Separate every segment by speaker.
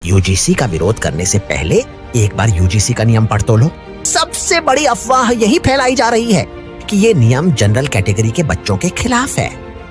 Speaker 1: UGC का विरोध करने से पहले एक बार यूजीसी का नियम पढ़ तो लो। सबसे बड़ी अफवाह यही फैलाई जा रही है कि ये नियम जनरल कैटेगरी के बच्चों के खिलाफ है,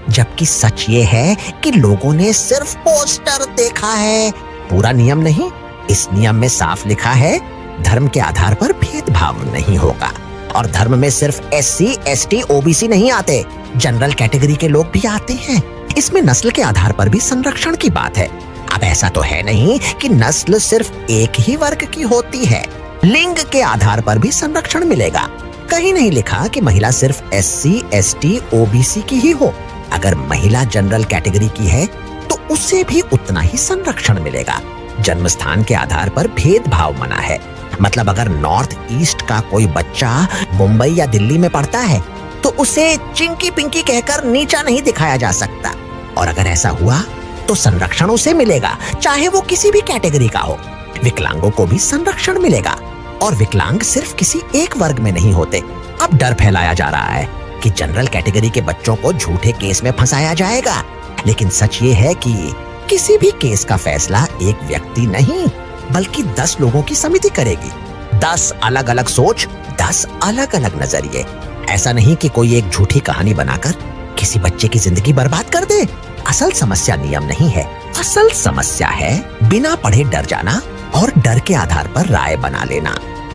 Speaker 1: जबकि सच ये है कि लोगों ने सिर्फ पोस्टर देखा है, पूरा नियम नहीं। इस नियम में साफ लिखा है धर्म के आधार पर भेदभाव नहीं होगा, और धर्म में सिर्फ एससी, एसटी, ओबीसी नहीं आते, जनरल कैटेगरी के लोग भी आते हैं। इसमें नस्ल के आधार पर भी संरक्षण की बात है। अब ऐसा तो है नहीं कि नस्ल सिर्फ एक ही वर्ग की होती है, लिंग के आधार पर भी संरक्षण मिलेगा। कहीं नहीं लिखा कि महिला सिर्फ एससी, एसटी, ओबीसी की ही हो। अगर महिला जनरल कैटेगरी की है तो उसे भी उतना ही संरक्षण मिलेगा। जन्म स्थान के आधार पर भेदभाव मना है, मतलब अगर नॉर्थ ईस्ट का कोई बच्चा मुंबई या दिल्ली में पढ़ता है तो उसे चिंकी पिंकी कहकर नीचा नहीं दिखाया जा सकता, और अगर ऐसा हुआ तो संरक्षण उसे मिलेगा, चाहे वो किसी भी कैटेगरी का हो। विकलांगों को भी संरक्षण मिलेगा, और विकलांग सिर्फ किसी एक वर्ग में नहीं होते। अब डर फैलाया जा रहा है कि जनरल कैटेगरी के बच्चों को झूठे केस में फंसाया जाएगा, लेकिन सच ये है कि किसी भी केस का फैसला एक व्यक्ति नहीं बल्कि 10 लोगों की समिति करेगी। 10 अलग अलग सोच, 10 अलग अलग नजरिए। ऐसा नहीं कि कोई एक झूठी कहानी बनाकर किसी बच्चे की जिंदगी बर्बाद कर दे। असल समस्या नियम नहीं है, असल समस्या है बिना पढ़े डर जाना और डर के आधार पर राय बना लेना।